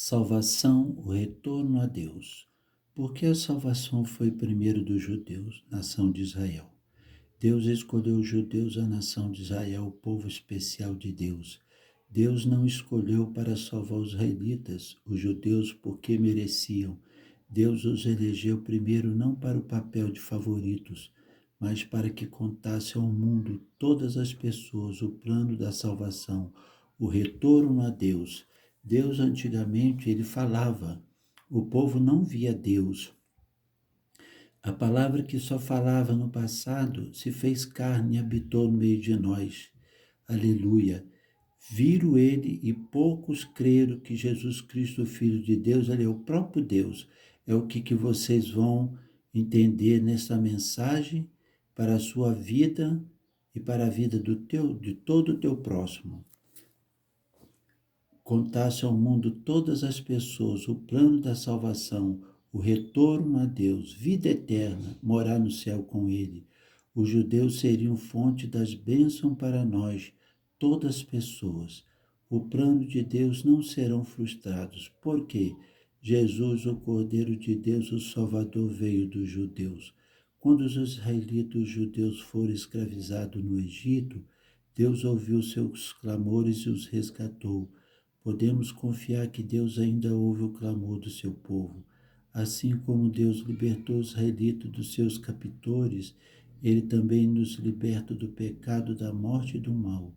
Salvação, o retorno a Deus. Porque a salvação foi primeiro dos judeus, nação de Israel. Deus escolheu os judeus, a nação de Israel, o povo especial de Deus. Deus não escolheu para salvar os israelitas, os judeus, porque mereciam. Deus os elegeu primeiro não para o papel de favoritos, mas para que contasse ao mundo, todas as pessoas, o plano da salvação, o retorno a Deus. Deus antigamente ele falava, o povo não via Deus. A palavra que só falava no passado se fez carne e habitou no meio de nós. Aleluia. Viram ele e poucos creram que Jesus Cristo, o Filho de Deus, ele é o próprio Deus. É o que vocês vão entender nessa mensagem para a sua vida e para a vida de todo o teu próximo. Contasse ao mundo todas as pessoas o plano da salvação, o retorno a Deus, vida eterna, morar no céu com Ele. Os judeus seriam fonte das bênçãos para nós, todas as pessoas. O plano de Deus não serão frustrados, porque Jesus, o Cordeiro de Deus, o Salvador, veio dos judeus. Quando os israelitas, os judeus, foram escravizados no Egito, Deus ouviu seus clamores e os resgatou. Podemos confiar que Deus ainda ouve o clamor do seu povo. Assim como Deus libertou os israelitas dos seus captores, Ele também nos liberta do pecado, da morte e do mal.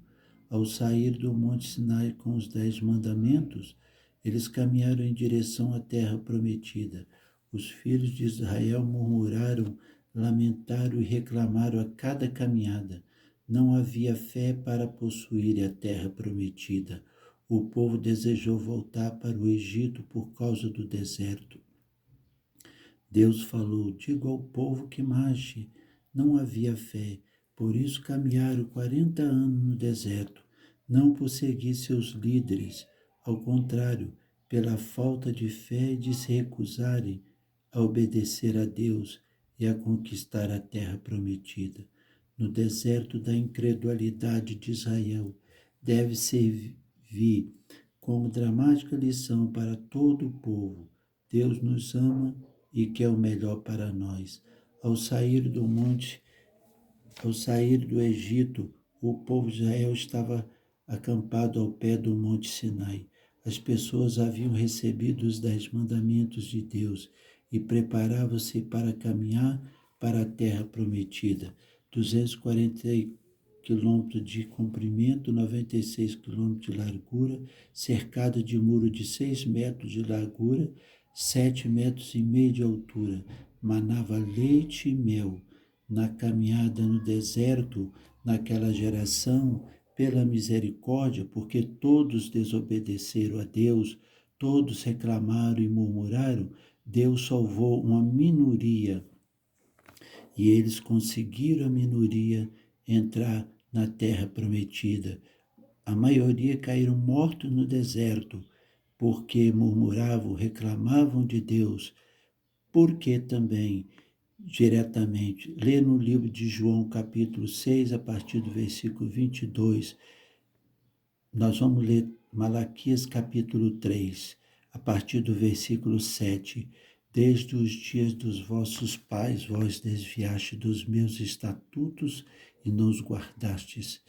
Ao sair do Monte Sinai com os 10 mandamentos, eles caminharam em direção à terra prometida. Os filhos de Israel murmuraram, lamentaram e reclamaram a cada caminhada. Não havia fé para possuir a terra prometida. O povo desejou voltar para o Egito por causa do deserto. Deus falou, diga ao povo que marche. Não havia fé, por isso caminharam 40 anos no deserto, não por seguir seus líderes, ao contrário, pela falta de fé e de se recusarem a obedecer a Deus e a conquistar a terra prometida. No deserto da incredulidade de Israel, deve servir como dramática lição para todo o povo. Deus nos ama e quer o melhor para nós. Ao sair do Egito, o povo de Israel estava acampado ao pé do Monte Sinai. As pessoas haviam recebido os 10 mandamentos de Deus e preparavam-se para caminhar para a terra prometida. 240 quilômetros de comprimento, 96 quilômetros de largura, cercada de muro de 6 metros de largura, 7,5 metros de altura. Manava leite e mel. Na caminhada no deserto, naquela geração, pela misericórdia, porque todos desobedeceram a Deus, todos reclamaram e murmuraram, Deus salvou uma minoria. E eles conseguiram a minoria entrar na terra prometida. A maioria caíram mortos no deserto, porque murmuravam, reclamavam de Deus, porque também, diretamente, lê no livro de João, capítulo 6, a partir do versículo 22, nós vamos ler Malaquias, capítulo 3, a partir do versículo 7, desde os dias dos vossos pais, vós desviaste dos meus estatutos e não os guardastes.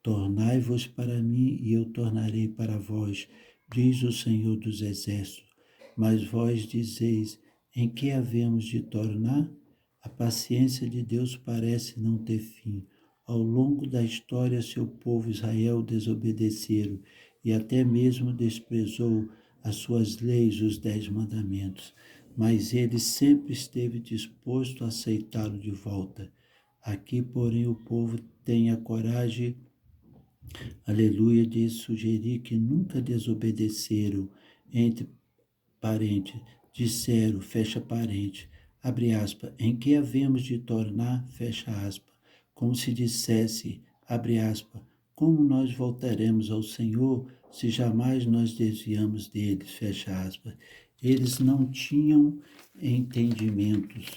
Tornai-vos para mim e eu tornarei para vós, diz o Senhor dos Exércitos. Mas vós dizeis, em que havemos de tornar? A paciência de Deus parece não ter fim. Ao longo da história, seu povo Israel desobedeceram e até mesmo desprezou as suas leis, os 10 mandamentos. Mas ele sempre esteve disposto a aceitá-lo de volta. Aqui, porém, o povo tem a coragem, aleluia, de sugerir que nunca desobedeceram, entre parentes, disseram, fecha parente, abre aspas, em que havemos de tornar, fecha aspas, como se dissesse, abre aspas, como nós voltaremos ao Senhor se jamais nós desviamos deles, fecha aspas. Eles não tinham entendimentos,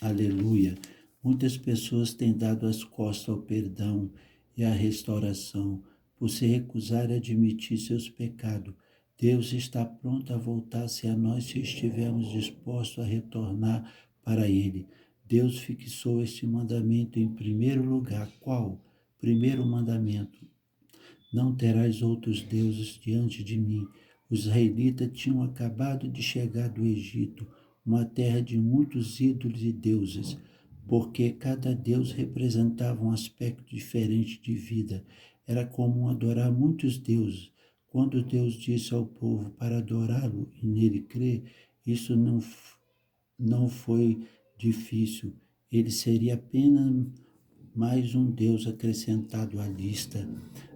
aleluia. Muitas pessoas têm dado as costas ao perdão e à restauração, por se recusar a admitir seus pecados. Deus está pronto a voltar-se a nós se estivermos dispostos a retornar para Ele. Deus fixou este mandamento em primeiro lugar. Qual? Primeiro mandamento: não terás outros deuses diante de mim. Os israelitas tinham acabado de chegar do Egito, uma terra de muitos ídolos e deuses, porque cada deus representava um aspecto diferente de vida. Era comum adorar muitos deuses. Quando Deus disse ao povo para adorá-lo e nele crer, isso não foi difícil. Ele seria apenas mais um Deus acrescentado à lista.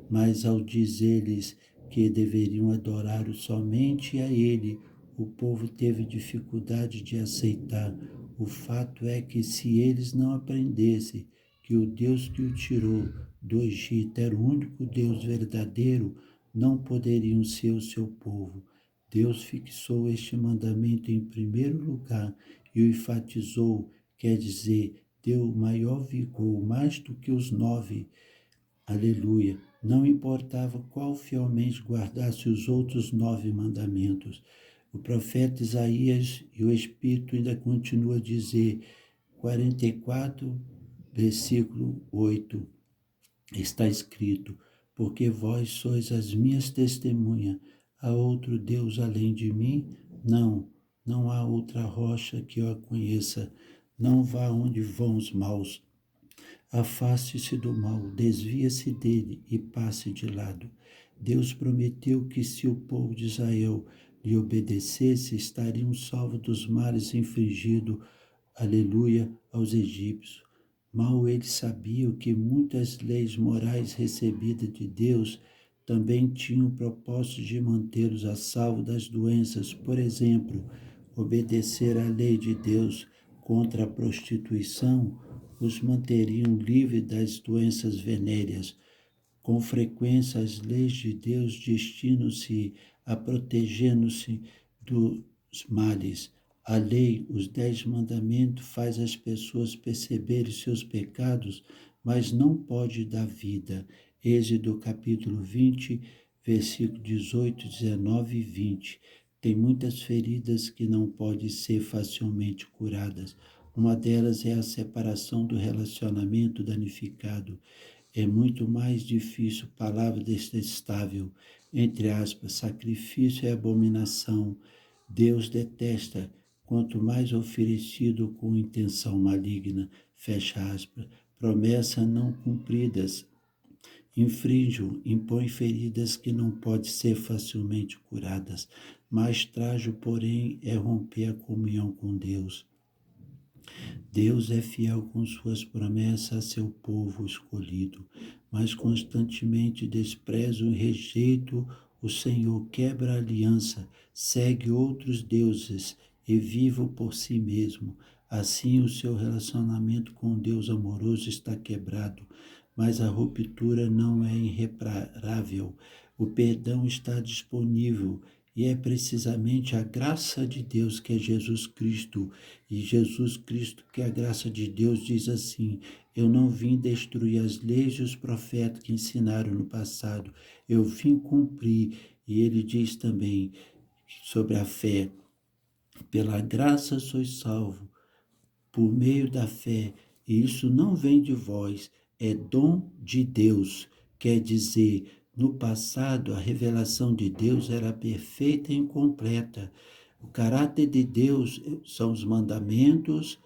Mas ao dizer-lhes que deveriam adorar somente a Ele, o povo teve dificuldade de aceitar. O fato é que se eles não aprendessem que o Deus que o tirou do Egito era o único Deus verdadeiro, não poderiam ser o seu povo. Deus fixou este mandamento em primeiro lugar e o enfatizou, quer dizer, deu maior vigor, mais do que os 9. Aleluia. Não importava qual fielmente guardasse os outros 9 mandamentos. O profeta Isaías e o Espírito ainda continua a dizer, 44, versículo 8, está escrito: porque vós sois as minhas testemunhas, há outro Deus além de mim? Não, não há outra rocha que eu a conheça. Não vá onde vão os maus. Afaste-se do mal, desvia-se dele e passe de lado. Deus prometeu que se o povo de Israel lhe obedecesse, estariam salvos dos males infligidos, aleluia, aos egípcios. Mal eles sabiam que muitas leis morais recebidas de Deus também tinham o propósito de mantê-los a salvo das doenças. Por exemplo, obedecer à lei de Deus contra a prostituição os manteriam livres das doenças venéreas. Com frequência, as leis de Deus destinam-se a proteger-nos dos males. A lei, os 10 mandamentos, faz as pessoas perceberem seus pecados, mas não pode dar vida. Êxodo capítulo 20, versículo 18, 19 e 20. Tem muitas feridas que não podem ser facilmente curadas. Uma delas é a separação do relacionamento danificado. É muito mais difícil, palavra detestável, entre aspas, sacrifício é abominação. Deus detesta, quanto mais oferecido com intenção maligna, fecha aspas, promessas não cumpridas, infringem, impõem feridas que não podem ser facilmente curadas. Mais trágico, porém, é romper a comunhão com Deus. Deus é fiel com suas promessas a seu povo escolhido, mas constantemente despreza e rejeita o Senhor, quebra a aliança, segue outros deuses e vive por si mesmo. Assim, o seu relacionamento com Deus amoroso está quebrado, mas a ruptura não é irreparável. O perdão está disponível. E é precisamente a graça de Deus, que é Jesus Cristo. E Jesus Cristo, que é a graça de Deus, diz assim: eu não vim destruir as leis e os profetas que ensinaram no passado. Eu vim cumprir. E ele diz também sobre a fé: pela graça sois salvos, por meio da fé. E isso não vem de vós, é dom de Deus. Quer dizer, no passado, a revelação de Deus era perfeita e incompleta. O caráter de Deus são os mandamentos,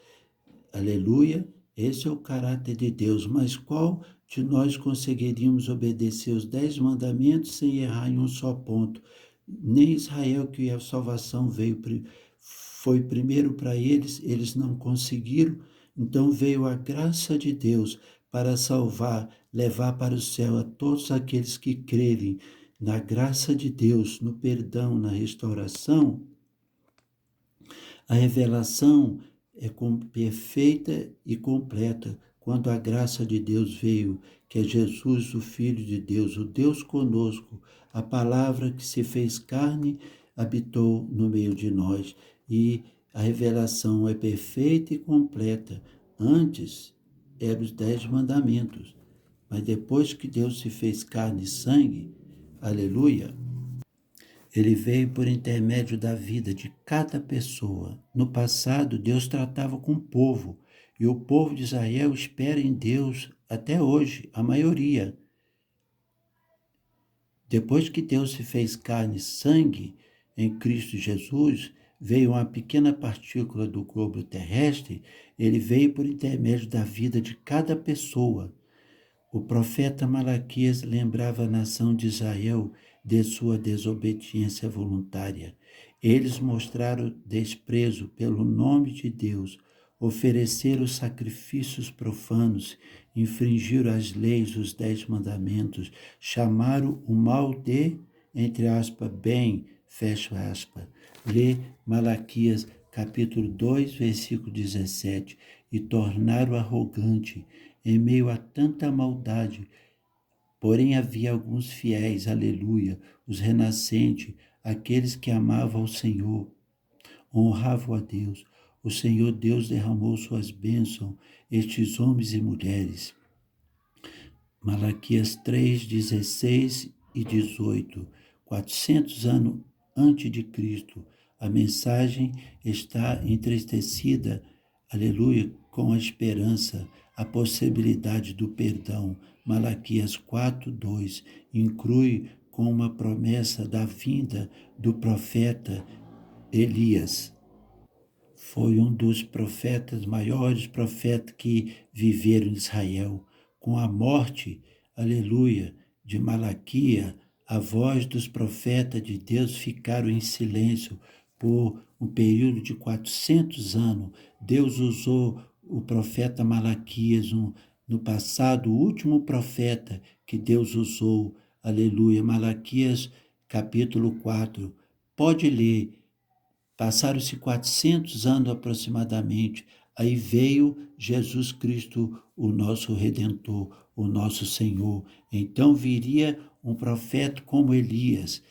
aleluia, esse é o caráter de Deus. Mas qual de nós conseguiríamos obedecer os 10 mandamentos sem errar em um só ponto? Nem Israel, que a salvação foi primeiro para eles, eles não conseguiram. Então veio a graça de Deus para salvar, levar para o céu a todos aqueles que crerem na graça de Deus, no perdão, na restauração. A revelação é perfeita e completa quando a graça de Deus veio, que é Jesus, o Filho de Deus, o Deus conosco, a palavra que se fez carne, habitou no meio de nós. E a revelação é perfeita e completa. Antes eram os 10 mandamentos, mas depois que Deus se fez carne e sangue, aleluia, Ele veio por intermédio da vida de cada pessoa. No passado, Deus tratava com o povo, e o povo de Israel espera em Deus até hoje, a maioria. Depois que Deus se fez carne e sangue em Cristo Jesus, veio uma pequena partícula do globo terrestre, ele veio por intermédio da vida de cada pessoa. O profeta Malaquias lembrava a nação de Israel de sua desobediência voluntária. Eles mostraram desprezo pelo nome de Deus, ofereceram sacrifícios profanos, infringiram as leis, os 10 mandamentos, chamaram o mal de, entre aspas, bem, fecha aspas. Lê Malaquias capítulo 2, versículo 17, e tornaram arrogante em meio a tanta maldade. Porém havia alguns fiéis, aleluia, os renascentes, aqueles que amavam o Senhor, honravam a Deus. O Senhor Deus derramou suas bênçãos, estes homens e mulheres. Malaquias 3, 16 e 18. 400 anos antes de Cristo, a mensagem está entristecida, aleluia, com a esperança, a possibilidade do perdão. Malaquias 4, 2 inclui com uma promessa da vinda do profeta Elias. Foi um dos profetas, maiores profetas que viveram em Israel. Com a morte, aleluia, de Malaquia, a voz dos profetas de Deus ficaram em silêncio por um período de 400 anos. Deus usou o profeta Malaquias no passado, o último profeta que Deus usou, aleluia, Malaquias capítulo 4. Pode ler. Passaram-se 400 anos aproximadamente, aí veio Jesus Cristo, o nosso Redentor, o nosso Senhor. Então viria um profeta como Elias,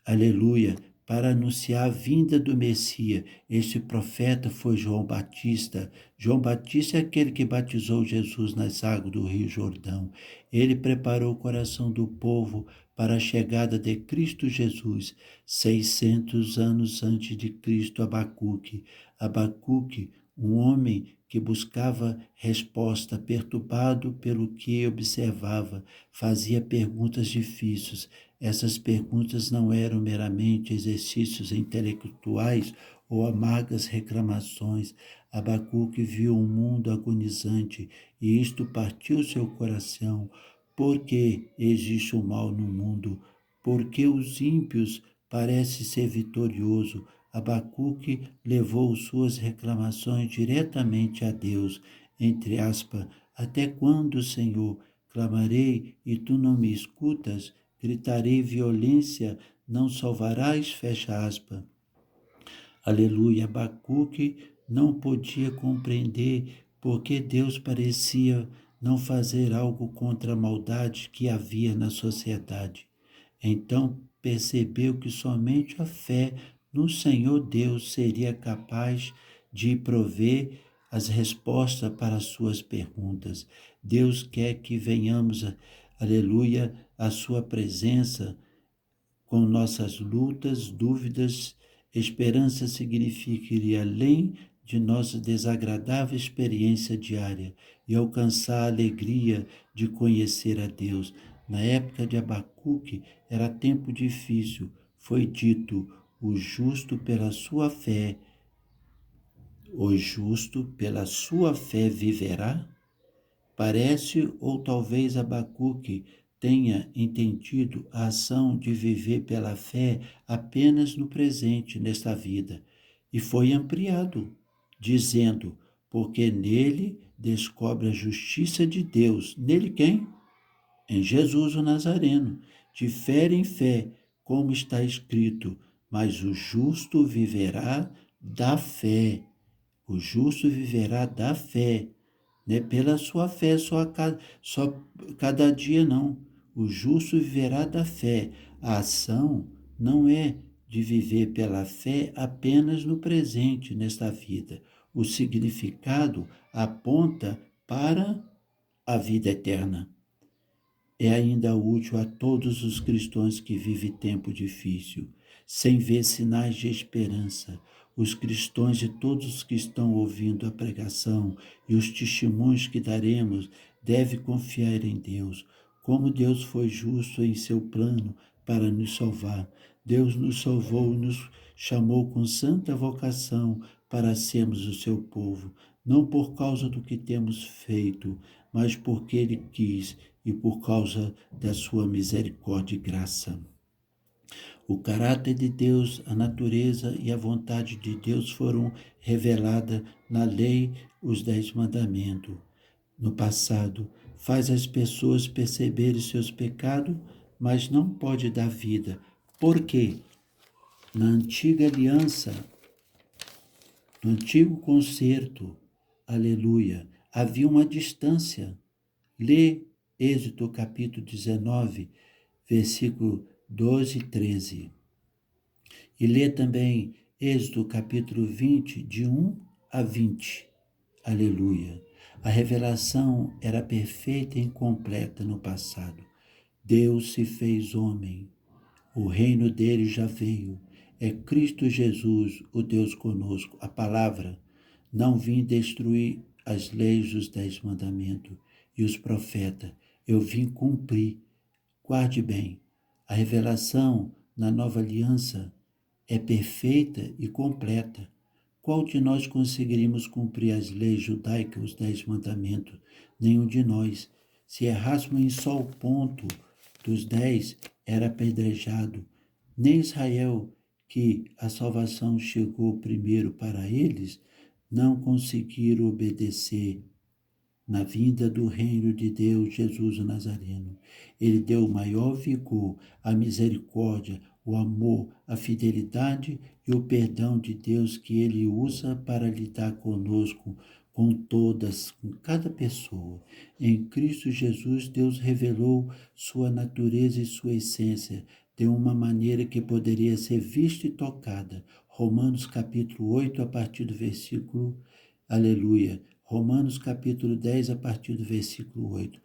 aleluia, para anunciar a vinda do Messias. Este profeta foi João Batista. João Batista é aquele que batizou Jesus nas águas do Rio Jordão. Ele preparou o coração do povo para a chegada de Cristo Jesus, 600 anos antes de Cristo. Abacuque, um homem que buscava resposta, perturbado pelo que observava, fazia perguntas difíceis. Essas perguntas não eram meramente exercícios intelectuais ou amargas reclamações. Abacuque viu um mundo agonizante e isto partiu seu coração. Por que existe o mal no mundo? Por que os ímpios parecem ser vitoriosos? Abacuque levou suas reclamações diretamente a Deus, entre aspas, até quando, Senhor? Clamarei e tu não me escutas? Gritarei violência, não salvarás? Fecha aspas. Aleluia. Abacuque não podia compreender porque Deus parecia não fazer algo contra a maldade que havia na sociedade. Então percebeu que somente a fé no Senhor Deus seria capaz de prover as respostas para as suas perguntas. Deus quer que venhamos, aleluia, à sua presença com nossas lutas, dúvidas. Esperança significa ir além de nossa desagradável experiência diária e alcançar a alegria de conhecer a Deus. Na época de Abacuque era tempo difícil. Foi dito: o justo pela sua fé viverá? Parece, ou talvez Abacuque tenha entendido a ação de viver pela fé apenas no presente, nesta vida, e foi ampliado, dizendo, porque nele descobre a justiça de Deus. Nele quem? Em Jesus o Nazareno. De fé em fé, como está escrito, mas o justo viverá da fé. O justo viverá da fé, né? Pela sua fé, só cada dia não. O justo viverá da fé. A ação não é de viver pela fé apenas no presente, nesta vida. O significado aponta para a vida eterna. é ainda útil a todos os cristãos que vivem tempo difícil, sem ver sinais de esperança. Os cristãos e todos os que estão ouvindo a pregação e os testemunhos que daremos devem confiar em Deus. Como Deus foi justo em seu plano para nos salvar. Deus nos salvou e nos chamou com santa vocação para sermos o seu povo, não por causa do que temos feito, mas porque Ele quis e por causa da sua misericórdia e graça. O caráter de Deus, a natureza e a vontade de Deus foram reveladas na lei, os 10 mandamentos. No passado, faz as pessoas perceberem seus pecados, mas não pode dar vida. Por quê? Na antiga aliança, no antigo concerto, aleluia, havia uma distância. Lê Êxodo capítulo 19, versículo 12 e 13. E lê também Êxodo capítulo 20, de 1 a 20. Aleluia. A revelação era perfeita e incompleta no passado. Deus se fez homem. O reino dele já veio. É Cristo Jesus, o Deus conosco. A palavra: não vim destruir as leis dos 10 mandamentos e os profetas. Eu vim cumprir. Guarde bem. A revelação na nova aliança é perfeita e completa. Qual de nós conseguiríamos cumprir as leis judaicas, os 10 mandamentos? Nenhum de nós. Se errássemos em só o ponto dos 10, era apedrejado. Nem Israel, que a salvação chegou primeiro para eles, não conseguiram obedecer na vinda do reino de Deus, Jesus o Nazareno. Ele deu o maior vigor, a misericórdia, o amor, a fidelidade e o perdão de Deus que ele usa para lidar conosco, com cada pessoa. Em Cristo Jesus, Deus revelou sua natureza e sua essência de uma maneira que poderia ser vista e tocada. Romanos capítulo 8, a partir do versículo, aleluia, Romanos capítulo 10, a partir do versículo 8.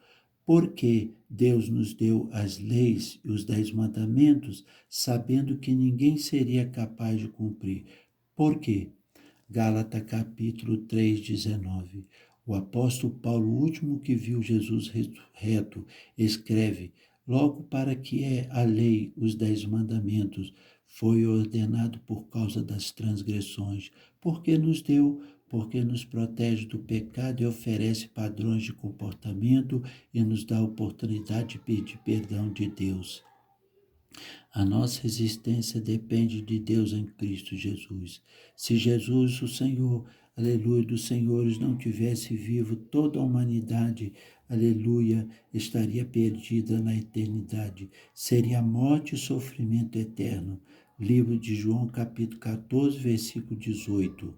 Porque Deus nos deu as leis e os 10 mandamentos, sabendo que ninguém seria capaz de cumprir. Por quê? Gálatas capítulo 3, 19. O apóstolo Paulo, o último que viu Jesus ressurreto, escreve: logo para que é a lei, os 10 mandamentos, foi ordenado por causa das transgressões, porque nos protege do pecado e oferece padrões de comportamento e nos dá a oportunidade de pedir perdão de Deus. A nossa existência depende de Deus em Cristo Jesus. Se Jesus, o Senhor, aleluia, dos senhores não tivesse vivo, toda a humanidade, aleluia, estaria perdida na eternidade. Seria morte e sofrimento eterno. Livro de João, capítulo 14, versículo 18.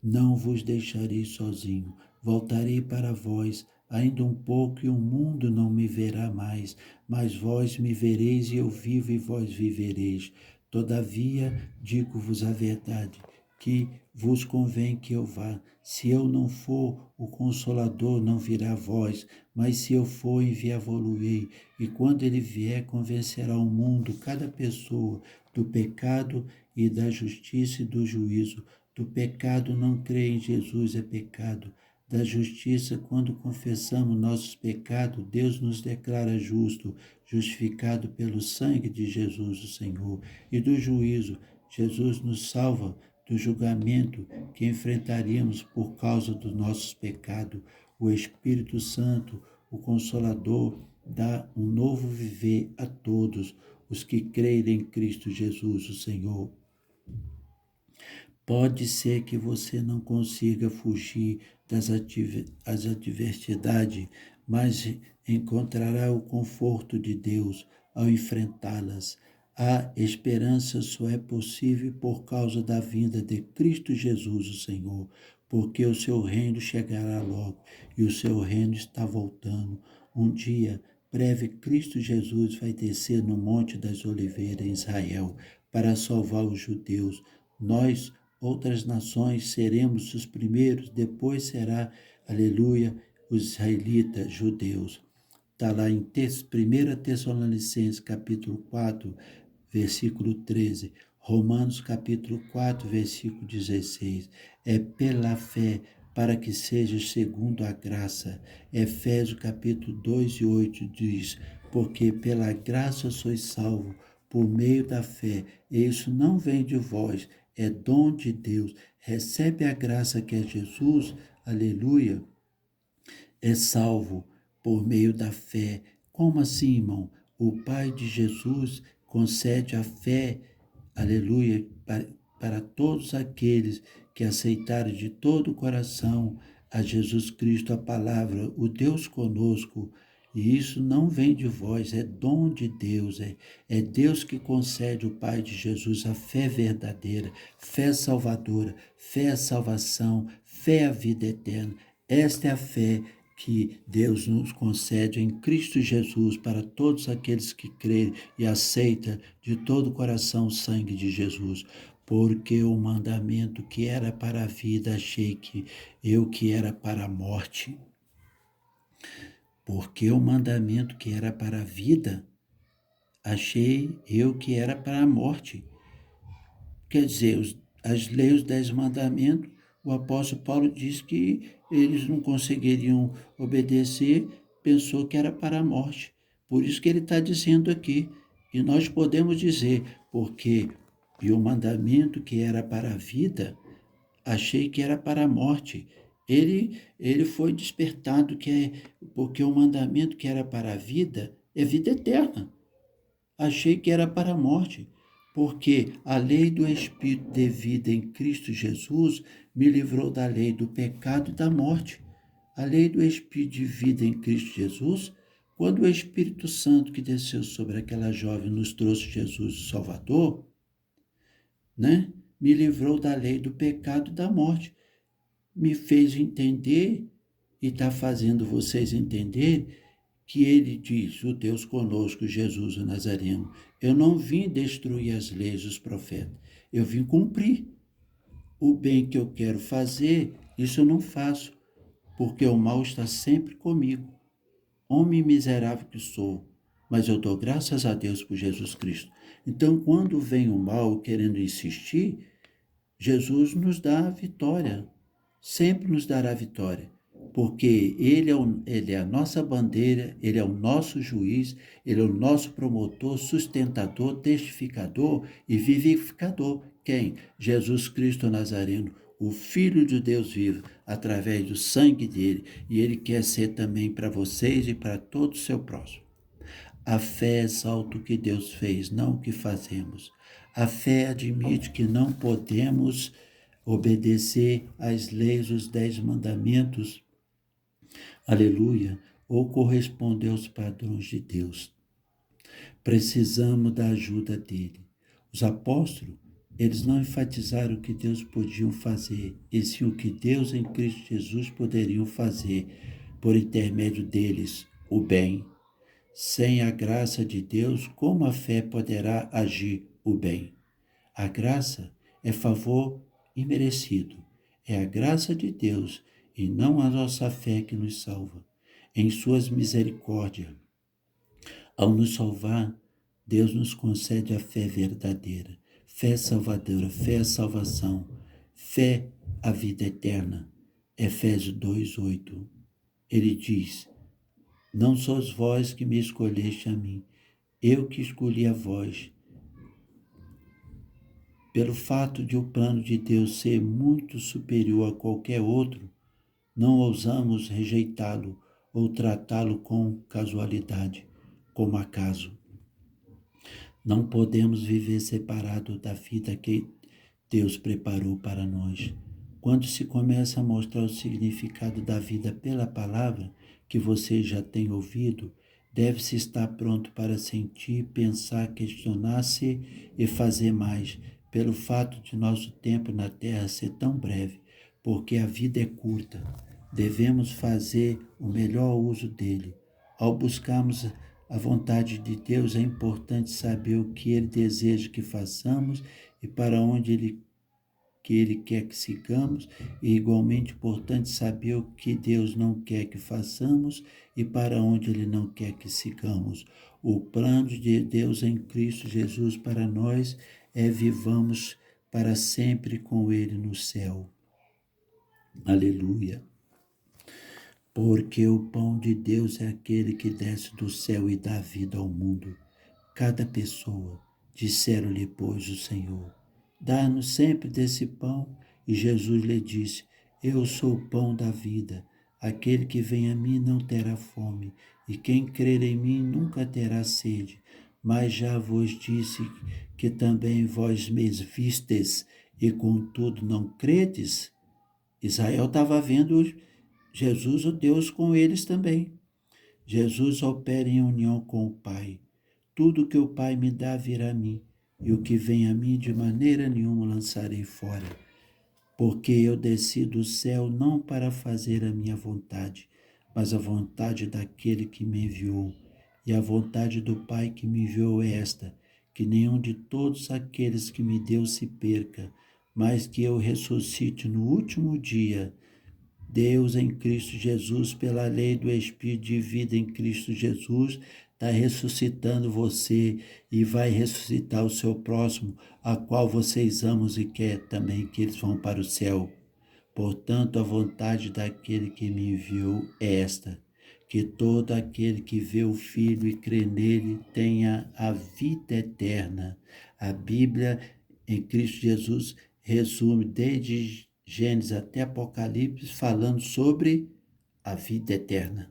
Não vos deixarei sozinho, voltarei para vós, ainda um pouco e o mundo não me verá mais, mas vós me vereis e eu vivo e vós vivereis. Todavia, digo-vos a verdade, que vos convém que eu vá. Se eu não for, o Consolador não virá a vós, mas se eu for, enviá-lo-ei. E quando ele vier, convencerá o mundo, cada pessoa, do pecado e da justiça e do juízo. Do pecado, não crer em Jesus é pecado. Da justiça, quando confessamos nossos pecados, Deus nos declara justo, justificado pelo sangue de Jesus, o Senhor. E do juízo, Jesus nos salva do julgamento que enfrentaríamos por causa dos nossos pecados. O Espírito Santo, o Consolador, dá um novo viver a todos os que crerem em Cristo Jesus, o Senhor. Pode ser que você não consiga fugir das adversidades, mas encontrará o conforto de Deus ao enfrentá-las. A esperança só é possível por causa da vinda de Cristo Jesus, o Senhor, porque o seu reino chegará logo e o seu reino está voltando. Um dia breve, Cristo Jesus vai descer no Monte das Oliveiras em Israel para salvar os judeus. Nós, outras nações, seremos os primeiros, depois será, aleluia, os israelitas, judeus. está lá em 1 Tessalonicenses, capítulo 4, versículo 13. Romanos, capítulo 4, versículo 16. É pela fé, para que seja segundo a graça. Efésios, capítulo 2 e 8 diz: porque pela graça sois salvos, por meio da fé. E isso não vem de vós, é dom de Deus. Recebe a graça que é Jesus, aleluia, é salvo por meio da fé. Como assim, irmão? O Pai de Jesus concede a fé, aleluia, para todos aqueles que aceitaram de todo o coração a Jesus Cristo, a palavra, o Deus conosco. E isso não vem de vós, é dom de Deus, é Deus que concede ao Pai de Jesus a fé verdadeira, fé salvadora, fé à salvação, fé à vida eterna. Esta é a fé que Deus nos concede em Cristo Jesus para todos aqueles que creem e aceitam de todo o coração o sangue de Jesus. Porque o mandamento que era para a vida, achei que eu que era para a morte. Porque o mandamento que era para a vida, achei eu que era para a morte. Quer dizer, as leis, os 10 mandamentos, o apóstolo Paulo diz que eles não conseguiriam obedecer, pensou que era para a morte. Por isso que ele está dizendo aqui. E nós podemos dizer, porque e o mandamento que era para a vida, achei que era para a morte. Ele foi despertado porque o mandamento que era para a vida é vida eterna. Achei que era para a morte, porque a lei do Espírito de vida em Cristo Jesus me livrou da lei do pecado e da morte. A lei do Espírito de vida em Cristo Jesus, quando o Espírito Santo que desceu sobre aquela jovem nos trouxe Jesus o Salvador, né? Me livrou da lei do pecado e da morte. Me fez entender e está fazendo vocês entender que ele diz, o Deus conosco, Jesus o Nazareno, eu não vim destruir as leis dos profetas, eu vim cumprir. O bem que eu quero fazer, isso eu não faço, porque o mal está sempre comigo. Homem miserável que sou, mas eu dou graças a Deus por Jesus Cristo. Então, quando vem o mal querendo insistir, Jesus nos dá a vitória, sempre nos dará a vitória, porque ele é a nossa bandeira, Ele é o nosso juiz, Ele é o nosso promotor, sustentador, testificador e vivificador. Quem? Jesus Cristo Nazareno, o Filho de Deus vivo, através do sangue dele, e Ele quer ser também para vocês e para todo o seu próximo. A fé exalta o que Deus fez, não o que fazemos. A fé admite que não podemos obedecer às leis, os 10 mandamentos, aleluia, ou corresponder aos padrões de Deus. Precisamos da ajuda dele. Os apóstolos, eles não enfatizaram o que Deus podia fazer, e sim o que Deus em Cristo Jesus poderiam fazer, por intermédio deles, o bem. Sem a graça de Deus, como a fé poderá agir o bem? A graça é favor imerecido. É a graça de Deus e não a nossa fé que nos salva. Em suas misericórdias, ao nos salvar, Deus nos concede a fé verdadeira, fé salvadora, fé à salvação, fé à vida eterna. Efésios 2:8. Ele diz: não sois vós que me escolheste a mim, eu que escolhi a vós. Pelo fato de o plano de Deus ser muito superior a qualquer outro, não ousamos rejeitá-lo ou tratá-lo com casualidade, como acaso. Não podemos viver separado da vida que Deus preparou para nós. Quando se começa a mostrar o significado da vida pela palavra, que você já tem ouvido, deve-se estar pronto para sentir, pensar, questionar-se e fazer mais, pelo fato de nosso tempo na terra ser tão breve, porque a vida é curta. Devemos fazer o melhor uso dele. Ao buscarmos a vontade de Deus, é importante saber o que Ele deseja que façamos e para onde Ele que Ele quer que sigamos, e igualmente importante saber o que Deus não quer que façamos e para onde Ele não quer que sigamos. O plano de Deus em Cristo Jesus para nós é vivamos para sempre com Ele no céu. Aleluia. Porque o pão de Deus é aquele que desce do céu e dá vida ao mundo. Cada pessoa, disseram-lhe, pois, o Senhor, dá-nos sempre desse pão. E Jesus lhe disse, eu sou o pão da vida. Aquele que vem a mim não terá fome, e quem crer em mim nunca terá sede. Mas já vos disse que também vós me vistes, e contudo não credes. Israel estava vendo Jesus, o Deus, com eles também. Jesus opera em união com o Pai. Tudo que o Pai me dá virá a mim, e o que vem a mim de maneira nenhuma lançarei fora. Porque eu desci do céu não para fazer a minha vontade, mas a vontade daquele que me enviou. E a vontade do Pai que me enviou é esta, que nenhum de todos aqueles que me deu se perca, mas que eu ressuscite no último dia. Deus em Cristo Jesus, pela lei do Espírito de vida em Cristo Jesus, está ressuscitando você e vai ressuscitar o seu próximo, a qual vocês amam e quer também que eles vão para o céu. Portanto, a vontade daquele que me enviou é esta, que todo aquele que vê o Filho e crê nele tenha a vida eterna. A Bíblia em Cristo Jesus resume desde Gênesis até Apocalipse falando sobre a vida eterna.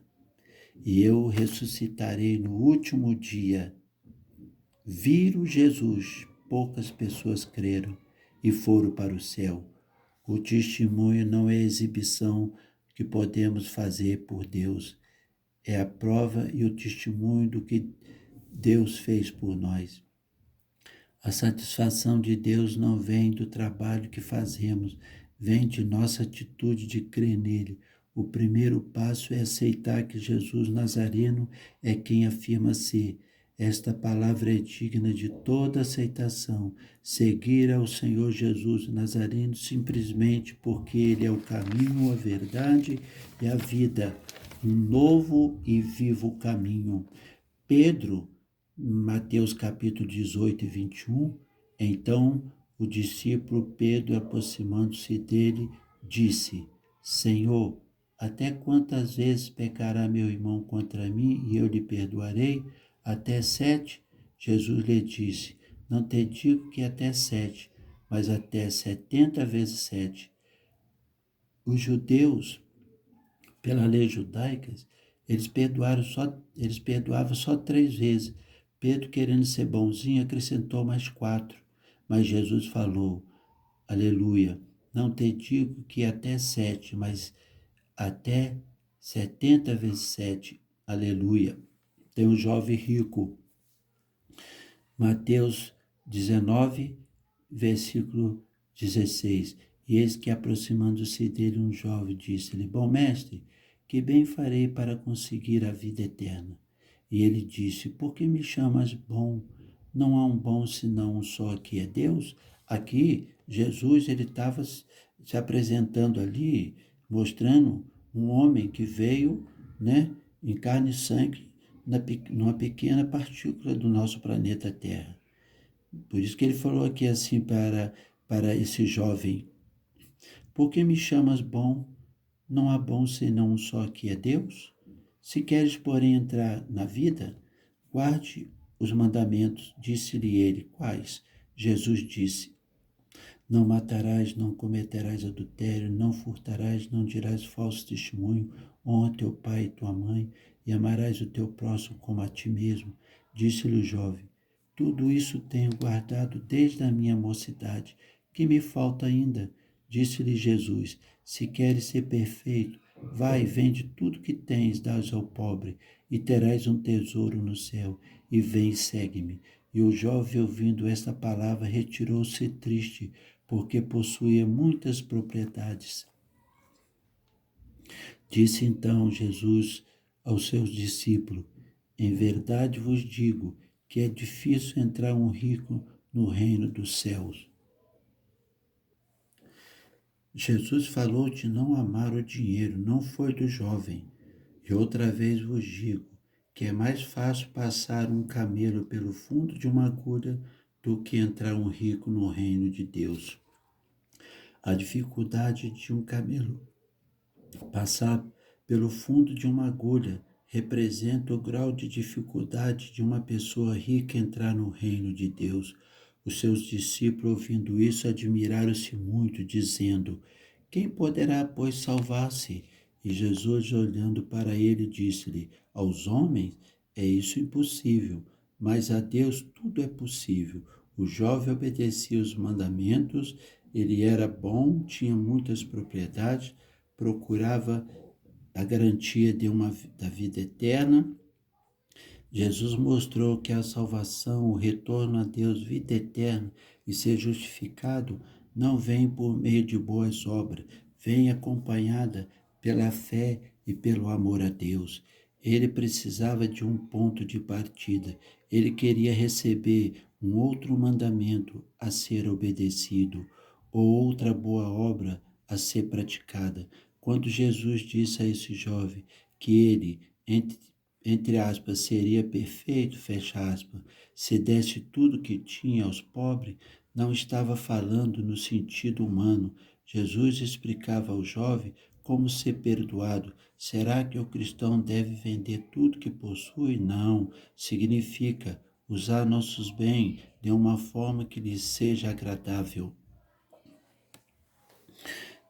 E eu ressuscitarei no último dia. Viram Jesus, poucas pessoas creram e foram para o céu. O testemunho não é a exibição que podemos fazer por Deus, é a prova e o testemunho do que Deus fez por nós. A satisfação de Deus não vem do trabalho que fazemos, vem de nossa atitude de crer nele. O primeiro passo é aceitar que Jesus Nazareno é quem afirma ser. Esta palavra é digna de toda aceitação. Seguir ao Senhor Jesus Nazareno simplesmente porque Ele é o caminho, a verdade e a vida. Um novo e vivo caminho. Pedro, Mateus capítulo 18 e 21, então o discípulo Pedro, aproximando-se dele, disse, Senhor, até quantas vezes pecará meu irmão contra mim e eu lhe perdoarei? Até 7? Jesus lhe disse, não te digo que até 7, mas até 70 vezes 7. Os judeus, pela lei judaica, eles perdoavam só 3 vezes. Pedro, querendo ser bonzinho, acrescentou mais 4. Mas Jesus falou, aleluia, não te digo que até 7, mas até 70 vezes 7, aleluia. Tem um jovem rico, Mateus 19, versículo 16. E eis que, aproximando-se dele, um jovem disse-lhe, bom mestre, que bem farei para conseguir a vida eterna? E ele disse, por que me chamas bom? Não há um bom senão um só, que é Deus? Aqui, Jesus ele estava se apresentando ali, mostrando um homem que veio, né, em carne e sangue, numa pequena partícula do nosso planeta Terra. Por isso que ele falou aqui assim para esse jovem, por que me chamas bom? Não há bom senão um só, que é Deus? Se queres, porém, entrar na vida, guarde os mandamentos. Disse-lhe ele, quais? Jesus disse, não matarás, não cometerás adultério, não furtarás, não dirás falso testemunho, honra teu pai e tua mãe, e amarás o teu próximo como a ti mesmo. Disse-lhe o jovem, tudo isso tenho guardado desde a minha mocidade. Que me falta ainda? Disse-lhe Jesus, se queres ser perfeito, vai, vende tudo que tens, dás ao pobre, e terás um tesouro no céu, e vem e segue-me. E o jovem, ouvindo esta palavra, retirou-se triste, porque possuía muitas propriedades. Disse então Jesus aos seus discípulos, em verdade vos digo que é difícil entrar um rico no reino dos céus. Jesus falou de não amar o dinheiro, não foi do jovem. E outra vez vos digo que é mais fácil passar um camelo pelo fundo de uma agulha do que entrar um rico no reino de Deus. A dificuldade de um camelo passar pelo fundo de uma agulha representa o grau de dificuldade de uma pessoa rica entrar no reino de Deus. Os seus discípulos, ouvindo isso, admiraram-se muito, dizendo: Quem poderá, pois, salvar-se? E Jesus, olhando para ele, disse-lhe: Aos homens é isso impossível, mas a Deus tudo é possível. O jovem obedecia os mandamentos, ele era bom, tinha muitas propriedades, procurava a garantia da vida eterna. Jesus mostrou que a salvação, o retorno a Deus, vida eterna e ser justificado não vem por meio de boas obras, vem acompanhada pela fé e pelo amor a Deus. Ele precisava de um ponto de partida. Ele queria receber um outro mandamento a ser obedecido ou outra boa obra a ser praticada. Quando Jesus disse a esse jovem que ele, entre aspas, seria perfeito, fecha aspas, se desse tudo que tinha aos pobres, não estava falando no sentido humano. Jesus explicava ao jovem como ser perdoado. Será que o cristão deve vender tudo que possui? Não. Significa usar nossos bens de uma forma que lhes seja agradável.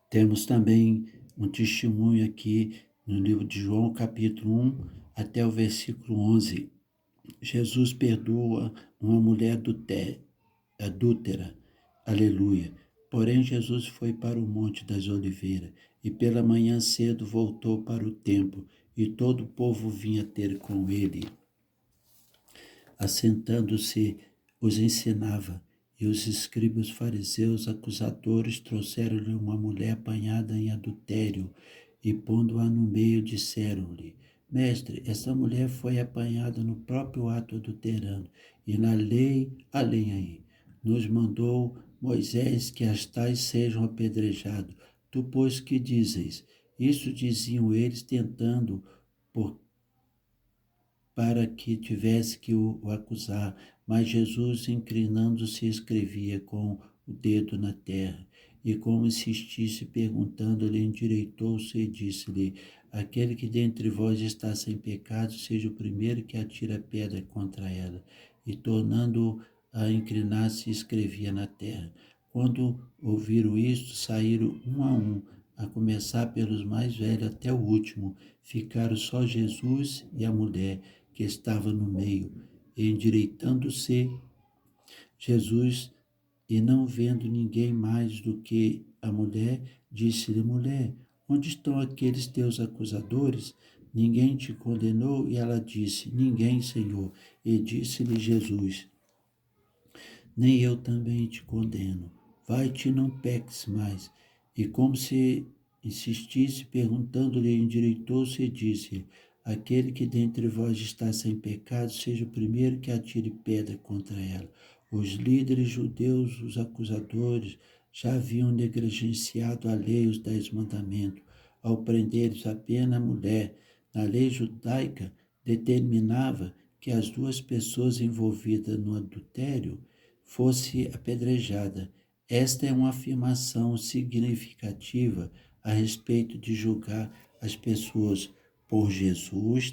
Temos também um testemunho aqui no livro de João, capítulo 1, até o versículo 11. Jesus perdoa uma mulher adúltera. Aleluia. Porém, Jesus foi para o Monte das Oliveiras e pela manhã cedo voltou para o templo e todo o povo vinha ter com ele. Assentando-se, os ensinava. E os escribas fariseus acusadores trouxeram-lhe uma mulher apanhada em adultério e, pondo-a no meio, disseram-lhe: Mestre, essa mulher foi apanhada no próprio ato adulterando, e na lei, além aí, nos mandou Moisés que as tais sejam apedrejados. Tu, pois, que dizes? Isso diziam eles, tentando por para que tivesse que o acusar, mas Jesus, inclinando-se, escrevia com o dedo na terra. E como insistisse, perguntando-lhe, endireitou-se e disse-lhe: Aquele que dentre vós está sem pecado, seja o primeiro que atira a pedra contra ela. E tornando a inclinar-se, escrevia na terra. Quando ouviram isto, saíram um a começar pelos mais velhos até o último. Ficaram só Jesus e a mulher que estava no meio. E endireitando-se, Jesus, e não vendo ninguém mais do que a mulher, disse-lhe: Mulher, onde estão aqueles teus acusadores? Ninguém te condenou? E ela disse: Ninguém, Senhor. E disse-lhe Jesus: Nem eu também te condeno. Vai-te e não peques mais. E como se insistisse, perguntando-lhe, endireitou-se e disse: Aquele que dentre vós está sem pecado, seja o primeiro que atire pedra contra ela. Os líderes judeus, os acusadores, já haviam negligenciado a lei, os 10 mandamentos, ao prenderes apenas a mulher. Na lei judaica, determinava que as duas pessoas envolvidas no adultério fosse apedrejada. Esta é uma afirmação significativa a respeito de julgar as pessoas por Jesus,